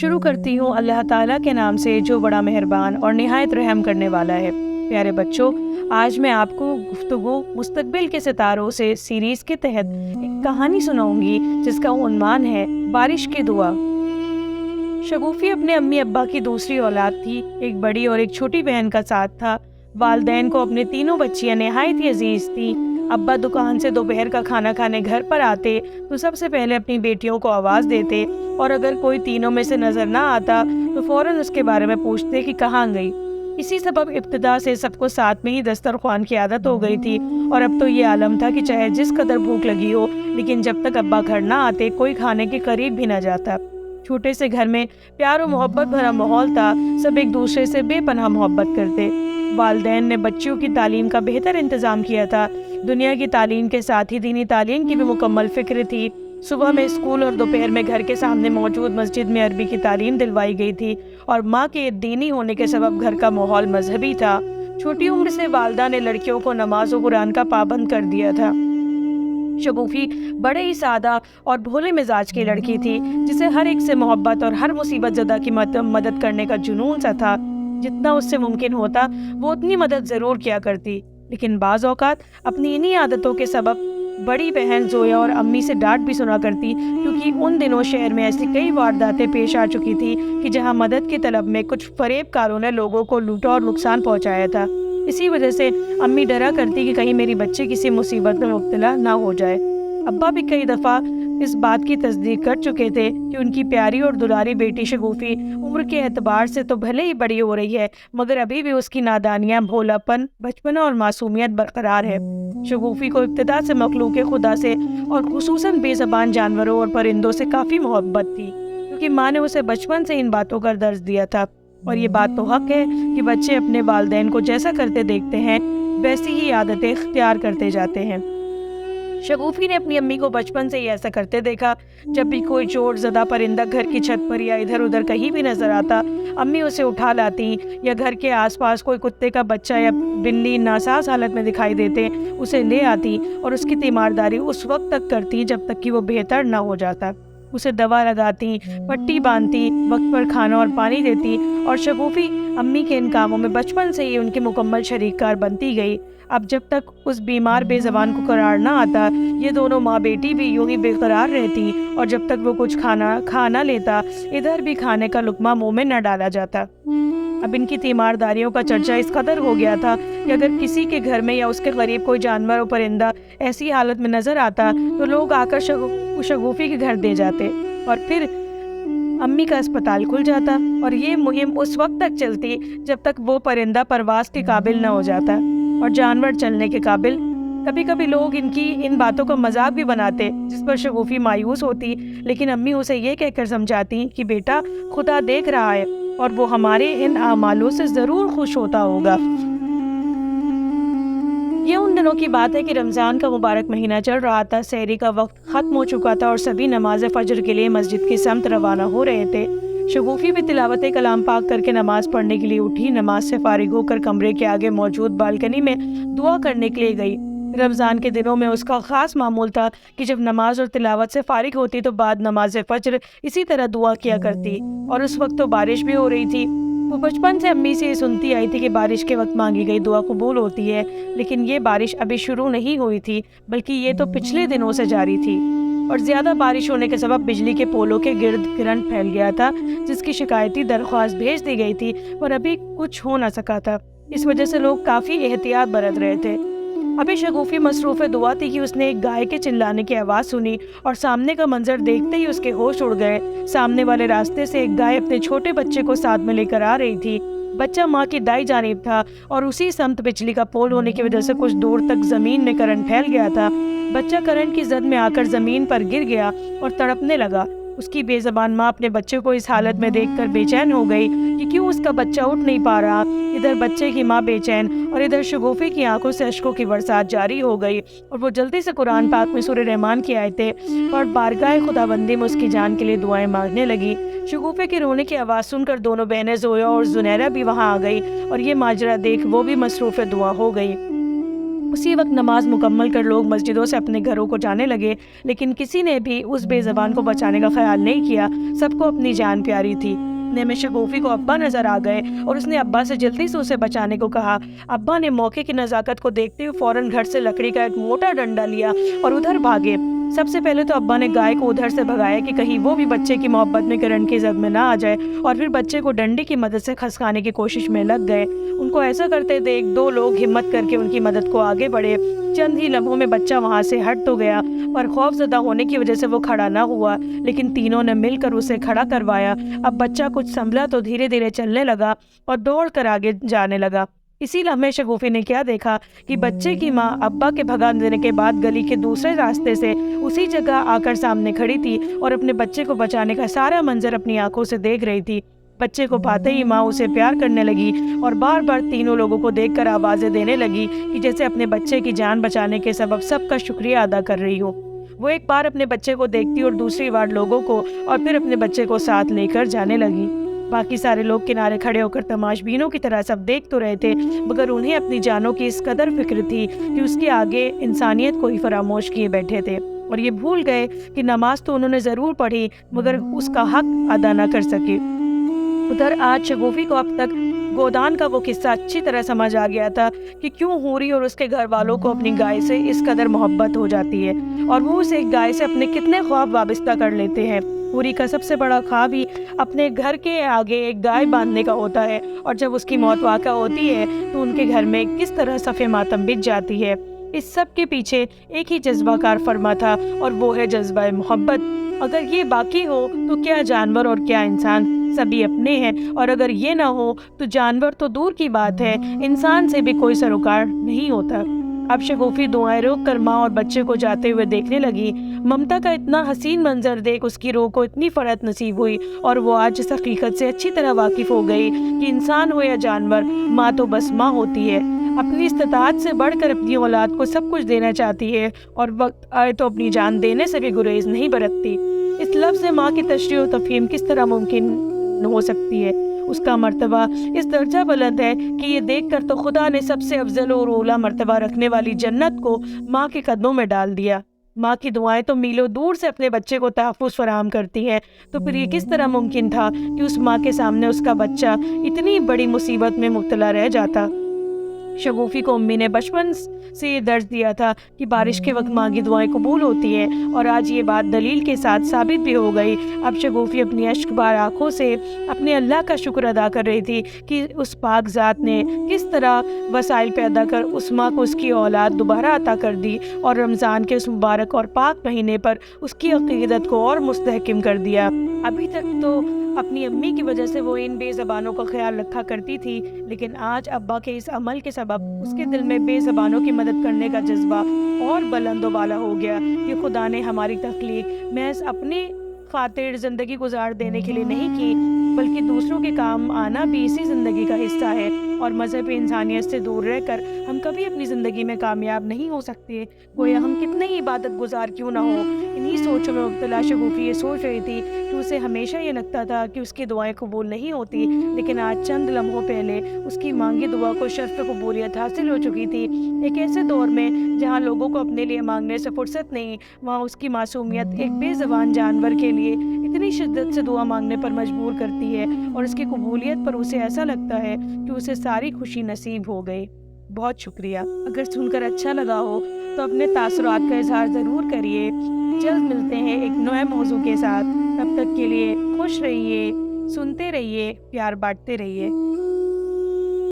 شروع کرتی ہوں اللہ تعالیٰ کے نام سے جو بڑا مہربان اور نہایت رحم کرنے والا ہے۔ پیارے بچوں، آج میں آپ کو گفتگو مستقبل کے ستاروں سے سیریز کے تحت ایک کہانی سناؤں گی جس کا عنوان ہے بارش کی دعا۔ شگوفی اپنے امی ابا کی دوسری اولاد تھی۔ ایک بڑی اور ایک چھوٹی بہن کا ساتھ تھا۔ والدین کو اپنے تینوں بچیاں نہایت ہی عزیز تھیں۔ ابا دکان سے دوپہر کا کھانا کھانے گھر پر آتے تو سب سے پہلے اپنی بیٹیوں کو آواز دیتے، اور اگر کوئی تینوں میں سے نظر نہ آتا تو فوراً اس کے بارے میں پوچھتے کہ کہاں گئی۔ اسی سبب ابتدا سے سب کو ساتھ میں ہی دسترخوان کی عادت ہو گئی تھی، اور اب تو یہ عالم تھا کہ چاہے جس قدر بھوک لگی ہو، لیکن جب تک ابا گھر نہ آتے کوئی کھانے کے قریب بھی نہ جاتا۔ چھوٹے سے گھر میں پیار و محبت بھرا ماحول تھا، سب ایک دوسرے سے بے پناہ محبت کرتے۔ والدین نے بچیوں کی تعلیم کا بہتر انتظام کیا تھا۔ دنیا کی تعلیم کے ساتھ ہی دینی تعلیم کی بھی مکمل فکر تھی۔ صبح میں اسکول اور دوپہر میں گھر کے سامنے موجود مسجد میں عربی کی تعلیم دلوائی گئی تھی، اور ماں کے دینی ہونے کے سبب گھر کا ماحول مذہبی تھا۔ چھوٹی عمر سے والدہ نے لڑکیوں کو نماز و قرآن کا پابند کر دیا تھا۔ شگوفی بڑے ہی سادہ اور بھولے مزاج کی لڑکی تھی، جسے ہر ایک سے محبت اور ہر مصیبت زدہ کی مدد کرنے کا جنون سا تھا۔ جتنا اس سے ممکن ہوتا وہ اتنی مدد ضرور کیا کرتی، لیکن بعض اوقات اپنی انہی عادتوں کے سبب بڑی بہن زویا اور امی سے ڈانٹ بھی سنا کرتی، کیونکہ ان دنوں شہر میں ایسی کئی وارداتیں پیش آ چکی تھی کہ جہاں مدد کی طلب میں کچھ فریب کاروں نے لوگوں کو لوٹا اور نقصان پہنچایا تھا۔ اسی وجہ سے امی ڈرا کرتی کہ کہیں میری بچی کسی مصیبت میں مبتلا نہ ہو جائے۔ ابا بھی کئی دفعہ اس بات کی تصدیق کر چکے تھے کہ ان کی پیاری اور دلاری بیٹی شگوفی عمر کے اعتبار سے تو بھلے ہی بڑی ہو رہی ہے، مگر ابھی بھی اس کی نادانیاں، بھولاپن، بچپنا اور معصومیت برقرار ہے۔ شگوفی کو ابتدا سے مخلوق خدا سے اور خصوصاً بے زبان جانوروں اور پرندوں سے کافی محبت تھی، کیونکہ ماں نے اسے بچپن سے ان باتوں کا درس دیا تھا۔ اور یہ بات تو حق ہے کہ بچے اپنے والدین کو جیسا کرتے دیکھتے ہیں ویسی ہی عادتیں اختیار کرتے جاتے ہیں۔ شگوفی نے اپنی امی کو بچپن سے ہی ایسا کرتے دیکھا۔ جب بھی کوئی چوٹ زدہ پرندہ گھر کی چھت پر یا ادھر ادھر کہیں بھی نظر آتا، امی اسے اٹھا لاتی، یا گھر کے آس پاس کوئی کتے کا بچہ یا بلی ناساز حالت میں دکھائی دیتے اسے لے آتی، اور اس کی تیمارداری اس وقت تک کرتی جب تک کہ وہ بہتر نہ ہو جاتا۔ اسے دوا لگاتی، پٹی باندھتی، وقت پر کھانا اور پانی دیتی، اور شگوفی امی کے ان کاموں میں بچپن سے ہی ان کی مکمل شریک کار بنتی گئی۔ اب جب تک اس بیمار بے زبان کو قرار نہ آتا، یہ دونوں ماں بیٹی بھی یوں ہی بے قرار رہتی، اور جب تک وہ کچھ کھا نہ لیتا، ادھر بھی کھانے کا لقمہ منہ میں نہ ڈالا جاتا۔ اب ان کی تیمارداریوں کا چرچا اس قدر ہو گیا تھا کہ اگر کسی کے گھر میں یا اس کے قریب کوئی جانور و پرندہ ایسی حالت میں نظر آتا تو لوگ آ کر شگوفی کے گھر دے جاتے، اور پھر امی کا اسپتال کھل جاتا، اور یہ مہم اس وقت تک چلتی جب تک وہ پرندہ پرواز کے قابل نہ ہو جاتا اور جانور چلنے کے قابل۔ کبھی کبھی لوگ ان باتوں کا مذاق بھی بناتے، جس پر شگوفی مایوس ہوتی، لیکن امی اسے یہ کہہ کر سمجھاتی کہ بیٹا، خدا دیکھ رہا ہے اور وہ ہمارے ان اعمالوں سے ضرور خوش ہوتا ہوگا۔ یہ ان دنوں کی بات ہے کہ رمضان کا مبارک مہینہ چل رہا تھا، سحری کا وقت ختم ہو چکا تھا اور سبھی نماز فجر کے لیے مسجد کی سمت روانہ ہو رہے تھے۔ شگوفی بھی تلاوت کلام پاک کر کے نماز پڑھنے کے لیے اٹھی۔ نماز سے فارغ ہو کر کمرے کے آگے موجود بالکنی میں دعا کرنے کے لیے گئی۔ رمضان کے دنوں میں اس کا خاص معمول تھا کہ جب نماز اور تلاوت سے فارغ ہوتی تو بعد نماز فجر اسی طرح دعا کیا کرتی، اور اس وقت تو بارش بھی ہو رہی تھی۔ وہ بچپن سے امی سے یہ سنتی آئی تھی کہ بارش کے وقت مانگی گئی دعا قبول ہوتی ہے، لیکن یہ بارش ابھی شروع نہیں ہوئی تھی، بلکہ یہ تو پچھلے دنوں سے جاری تھی، اور زیادہ بارش ہونے کے سبب بجلی کے پولوں کے گرد کرنٹ پھیل گیا تھا، جس کی شکایتی درخواست بھیج دی گئی تھی، اور ابھی کچھ ہو نہ سکا تھا۔ اس وجہ سے لوگ کافی احتیاط برت رہے تھے۔ ابھی شگوفی مصروف دعا تھی کہ اس نے ایک گائے کے چلانے کی آواز سنی، اور سامنے کا منظر دیکھتے ہی اس کے ہوش اڑ گئے۔ سامنے والے راستے سے ایک گائے اپنے چھوٹے بچے کو ساتھ میں لے کر آ رہی تھی۔ بچہ ماں کی دائیں جانب تھا، اور اسی سمت بجلی کا پول ہونے کی وجہ سے کچھ دور تک زمین میں کرنٹ پھیل گیا تھا۔ بچہ کرنٹ کی زد میں آ کر زمین پر گر گیا اور تڑپنے لگا۔ اس کی بے زبان ماں اپنے بچے کو اس حالت میں دیکھ کر بے چین ہو گئی کہ کیوں اس کا بچہ اٹھ نہیں پا رہا۔ ادھر بچے کی ماں بے چین اور ادھر شگوفی کی آنکھوں سے اشکوں کی برسات جاری ہو گئی، اور وہ جلدی سے قرآن پاک میں سورہ رحمان کی آیتیں اور بارگاہ خداوندی میں اس کی جان کے لیے دعائیں مانگنے لگی۔ شگوفے کے رونے کی آواز سن کر دونوں بہنیں زویا اور زنیرہ بھی وہاں آ گئی، اور یہ ماجرا دیکھ وہ بھی مصروف دعا ہو گئی۔ اسی وقت نماز مکمل کر لوگ مسجدوں سے اپنے گھروں کو جانے لگے، لیکن کسی نے بھی اس بے زبان کو بچانے کا خیال نہیں کیا۔ سب کو اپنی جان پیاری تھی۔ اتنے میں شگوفی کو ابا نظر آ گئے اور اس نے ابا سے جلدی سے اسے بچانے کو کہا۔ ابا نے موقع کی نزاکت کو دیکھتے ہوئے فوراً گھر سے لکڑی کا ایک موٹا ڈنڈا لیا اور ادھر بھاگے۔ سب سے پہلے تو ابا نے گائے کو ادھر سے بھگایا کہ کہیں وہ بھی بچے کی محبت میں کرنٹ کی زد میں نہ آ جائے، اور پھر بچے کو ڈنڈی کی مدد سے کھسکانے کی کوشش میں لگ گئے۔ ان کو ایسا کرتے دیکھ دو لوگ ہمت کر کے ان کی مدد کو آگے بڑھے۔ چند ہی لمحوں میں بچہ وہاں سے ہٹ تو گیا، پر خوف زدہ ہونے کی وجہ سے وہ کھڑا نہ ہوا، لیکن تینوں نے مل کر اسے کھڑا کروایا۔ اب بچہ کچھ سنبھلا تو دھیرے دھیرے چلنے لگا اور دوڑ کر آگے جانے لگا۔ اسی لمحے شگوفی نے کیا دیکھا کہ بچے کی ماں ابا کے بھگا دینے کے بعد گلی کے دوسرے راستے سے اسی جگہ آ کر سامنے کھڑی تھی اور اپنے بچے کو بچانے کا سارا منظر اپنی آنکھوں سے دیکھ رہی تھی۔ بچے کو پاتے ہی ماں اسے پیار کرنے لگی اور بار بار تینوں لوگوں کو دیکھ کر آوازیں دینے لگی کہ جیسے اپنے بچے کی جان بچانے کے سبب سب کا شکریہ ادا کر رہی ہو۔ وہ ایک بار اپنے بچے کو دیکھتی اور دوسری بار لوگوں کو، اور پھر اپنے بچے کو ساتھ لے کر جانے لگی۔ باقی سارے لوگ کنارے کھڑے ہو کر تماش بینوں کی طرح سب دیکھ تو رہے تھے، مگر انہیں اپنی جانوں کی اس قدر فکر تھی کہ اس کے آگے انسانیت کو ہی فراموش کیے بیٹھے تھے، اور یہ بھول گئے کہ نماز تو انہوں نے ضرور پڑھی مگر اس کا حق ادا نہ کر سکے۔ ادھر آج شگوفی کو اب تک گودان کا وہ قصہ اچھی طرح سمجھ آ گیا تھا کہ کیوں حوری اور اس کے گھر والوں کو اپنی گائے سے اس قدر محبت ہو جاتی ہے، اور وہ اس ایک گائے سے اپنے کتنے خواب وابستہ کر لیتے ہیں۔ حوری کا سب سے بڑا خواب ہی اپنے گھر کے آگے ایک گائے باندھنے کا ہوتا ہے، اور جب اس کی موت واقع ہوتی ہے تو ان کے گھر میں کس طرح صف ماتم بچ جاتی ہے۔ اس سب کے پیچھے ایک ہی جذبہ کار فرما تھا، اور وہ ہے جذبہ محبت۔ اگر یہ باقی ہو تو کیا جانور اور کیا انسان، سبھی اپنے ہیں، اور اگر یہ نہ ہو تو جانور تو دور کی بات ہے، انسان سے بھی کوئی سروکار نہیں ہوتا۔ اب شگوفی دعائیں روک کر ماں اور بچے کو جاتے ہوئے دیکھنے لگی۔ ممتا کا اتنا حسین منظر دیکھ اس کی روح کو اتنی فرحت نصیب ہوئی، اور وہ آج اس حقیقت سے اچھی طرح واقف ہو گئی کہ انسان ہو یا جانور، ماں تو بس ماں ہوتی ہے۔ اپنی استطاعت سے بڑھ کر اپنی اولاد کو سب کچھ دینا چاہتی ہے، اور وقت آئے تو اپنی جان دینے سے بھی گریز نہیں برتتی۔ اس لفظ ماں کی تشریح و تفہیم کس طرح ممکن ہو سکتی ہے؟ اس کا مرتبہ اس درجہ بلند ہے کہ یہ دیکھ کر تو خدا نے سب سے افضل اور اعلیٰ مرتبہ رکھنے والی جنت کو ماں کے قدموں میں ڈال دیا۔ ماں کی دعائیں تو میلوں دور سے اپنے بچے کو تحفظ فراہم کرتی ہیں، تو پھر یہ کس طرح ممکن تھا کہ اس ماں کے سامنے اس کا بچہ اتنی بڑی مصیبت میں مبتلا رہ جاتا؟ شگوفی کو امی نے بچپن سے یہ درس دیا تھا کہ بارش کے وقت مانگی دعائیں قبول ہوتی ہیں، اور آج یہ بات دلیل کے ساتھ ثابت بھی ہو گئی۔ اب شگوفی اپنی اشک بار آنکھوں سے اپنے اللہ کا شکر ادا کر رہی تھی کہ اس پاک ذات نے کس طرح وسائل پیدا کر اس ماں کو اس کی اولاد دوبارہ عطا کر دی، اور رمضان کے اس مبارک اور پاک مہینے پر اس کی عقیدت کو اور مستحکم کر دیا۔ ابھی تک تو اپنی امی کی وجہ سے وہ ان بے زبانوں کا خیال رکھا کرتی تھی، لیکن آج ابا کے اس عمل کے سبب اس کے دل میں بے زبانوں کی مدد کرنے کا جذبہ اور بلند و بالا ہو گیا کہ خدا نے ہماری تخلیق محض اپنی خاطر زندگی گزار دینے کے لیے نہیں کی، بلکہ دوسروں کے کام آنا بھی اسی زندگی کا حصہ ہے، اور مذہب انسانیت سے دور رہ کر ہم کبھی اپنی زندگی میں کامیاب نہیں ہو سکتے، گویا ہم کتنے ہی عبادت گزار کیوں نہ ہو۔ انہی سوچوں میں مبتلا شگوفی یہ سوچ رہی تھی کہ اسے ہمیشہ یہ لگتا تھا کہ اس کی دعائیں قبول نہیں ہوتی، لیکن آج چند لمحوں پہلے اس کی مانگی دعا کو شرف قبولیت حاصل ہو چکی تھی۔ ایک ایسے دور میں جہاں لوگوں کو اپنے لیے مانگنے سے فرصت نہیں، وہاں اس کی معصومیت ایک بے زبان جانور کے لیے اتنی شدت سے دعا مانگنے پر مجبور کرتی ہے، اور اس کی قبولیت پر اسے ایسا لگتا ہے کہ اسے ساری خوشی نصیب ہو گئی۔ بہت شکریہ۔ اگر سن کر اچھا لگا ہو تو اپنے تاثرات کا اظہار ضرور کریے۔ جلد ملتے ہیں ایک نئے موضوع کے ساتھ، تب تک کے لیے خوش رہیے، سنتے رہیے، پیار بانٹتے رہیے۔